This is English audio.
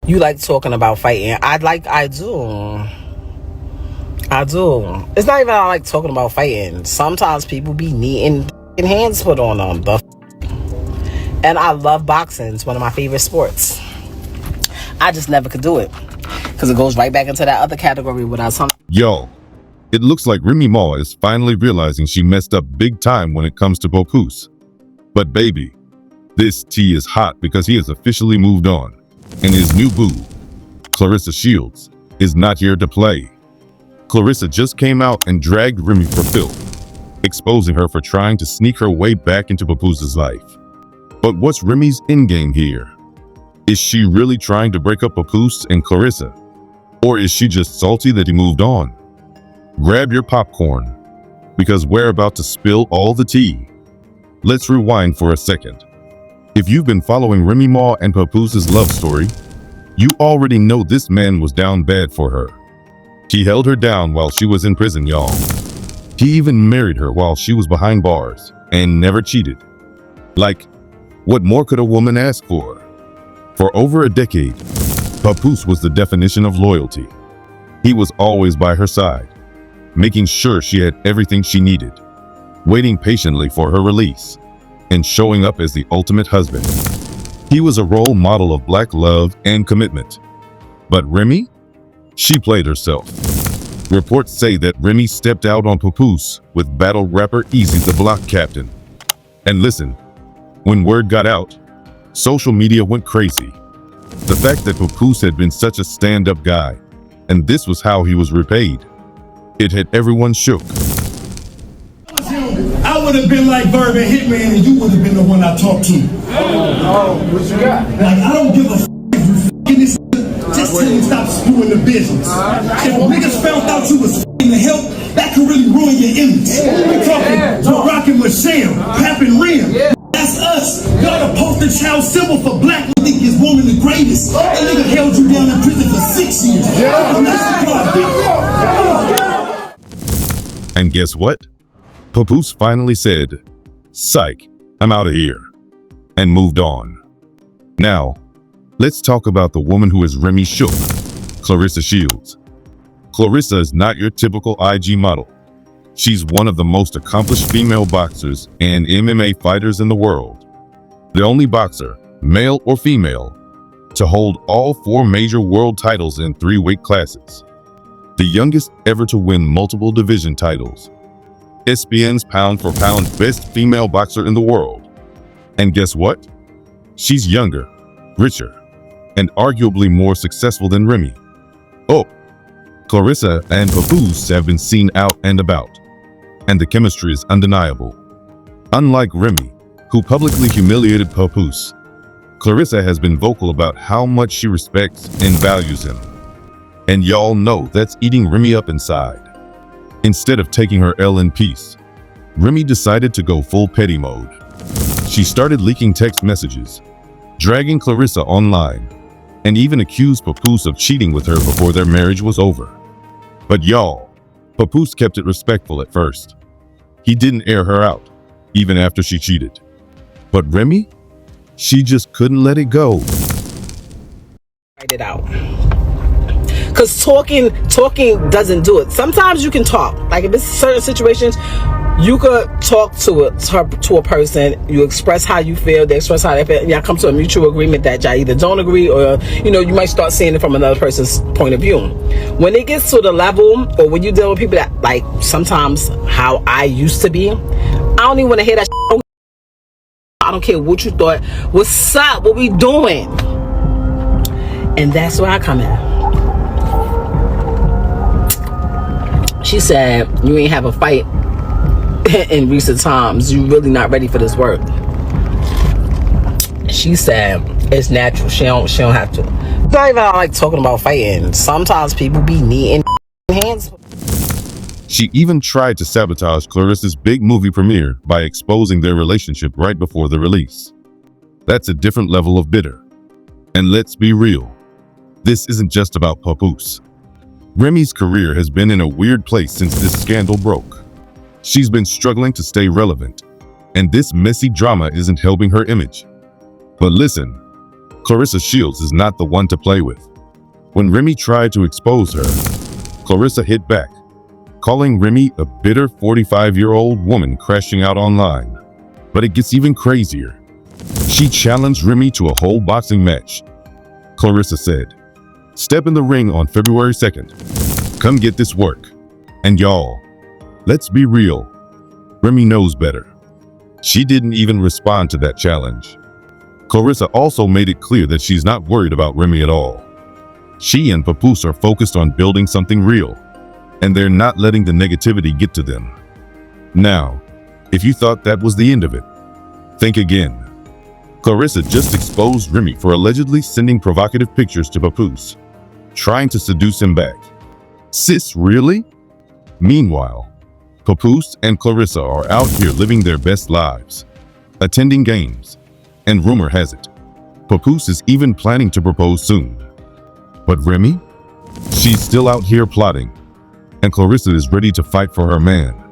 You like talking about fighting. I do. It's not even I like talking about fighting. Sometimes people be needing hands put on them. And I love boxing. It's one of my favorite sports. I just never could do it. Because it goes right back into that other category without some. Yo, it looks like Remy Ma is finally realizing she messed up big time when it comes to Papoose. But baby, this tea is hot because he has officially moved on. And his new boo, Clarissa Shields, is not here to play. Clarissa just came out and dragged Remy for filth, exposing her for trying to sneak her way back into Papoose's life. But what's Remy's endgame here? Is she really trying to break up Papoose and Clarissa? Or is she just salty that he moved on? Grab your popcorn, because we're about to spill all the tea. Let's rewind for a second. If you've been following Remy Ma and Papoose's love story, you already know this man was down bad for her. He held her down while she was in prison, y'all. He even married her while she was behind bars and never cheated. Like, what more could a woman ask for? For over a decade, Papoose was the definition of loyalty. He was always by her side, making sure she had everything she needed, waiting patiently for her release, and showing up as the ultimate husband. He was a role model of black love and commitment. But Remy? She played herself. Reports say that Remy stepped out on Papoose with battle rapper Easy the Block Captain. And listen, when word got out, social media went crazy. The fact that Papoose had been such a stand-up guy, and this was how he was repaid, it had everyone shook. I would have been like Verb and Hitman, and you would have been the one I talked to. What you got? Like, I don't give a f*** if you f***ing this just till you stop screwing the business. If niggas found out you was f***ing the help, that could really ruin your image. We talking Barack and Michelle, Pap and Rem. That's us. Y'all the poster child symbol for black niggas woman the greatest. That nigga held you down in prison for 6 years. And guess what? Papoose finally said, "Psych, I'm out of here," and moved on. Now, let's talk about the woman who is Remy shook, Clarissa Shields. Clarissa is not your typical IG model. She's one of the most accomplished female boxers and MMA fighters in the world. The only boxer, male or female, to hold all 4 major world titles in 3 weight classes. The youngest ever to win multiple division titles. ESPN's pound-for-pound best female boxer in the world. And guess what? She's younger, richer, and arguably more successful than Remy. Oh, Clarissa and Papoose have been seen out and about, and the chemistry is undeniable. Unlike Remy, who publicly humiliated Papoose, Clarissa has been vocal about how much she respects and values him. And y'all know that's eating Remy up inside. Instead of taking her L in peace, Remy decided to go full petty mode. She started leaking text messages, dragging Clarissa online, and even accused Papoose of cheating with her before their marriage was over. But y'all, Papoose kept it respectful at first. He didn't air her out, even after she cheated. But Remy? She just couldn't let it go. Write it out. Because talking doesn't do it. Sometimes you can talk. Like if it's certain situations, you could talk to a person. You express how you feel. They express how they feel. And y'all come to a mutual agreement that y'all either don't agree or, you might start seeing it from another person's point of view. When it gets to the level, or when you deal with people that, like, sometimes how I used to be, I don't even want to hear that shit. I don't care what you thought. What's up? What we doing? And that's where I come in. She said, you ain't have a fight in recent times. You really not ready for this work. She said, it's natural. She don't have to. It's not even I like talking about fighting. Sometimes people be needing hands. She even tried to sabotage Clarissa's big movie premiere by exposing their relationship right before the release. That's a different level of bitter. And let's be real, this isn't just about Papoose. Remy's career has been in a weird place since this scandal broke. She's been struggling to stay relevant, and this messy drama isn't helping her image. But listen, Clarissa Shields is not the one to play with. When Remy tried to expose her, Clarissa hit back, calling Remy a bitter 45-year-old woman crashing out online. But it gets even crazier. She challenged Remy to a whole boxing match. Clarissa said, "Step in the ring on February 2nd. Come get this work." And y'all, let's be real. Remy knows better. She didn't even respond to that challenge. Clarissa also made it clear that she's not worried about Remy at all. She and Papoose are focused on building something real, and they're not letting the negativity get to them. Now, if you thought that was the end of it, think again. Clarissa just exposed Remy for allegedly sending provocative pictures to Papoose, trying to seduce him back. Sis, really? Meanwhile, Papoose and Clarissa are out here living their best lives, attending games, and rumor has it, Papoose is even planning to propose soon. But Remy? She's still out here plotting, and Clarissa is ready to fight for her man.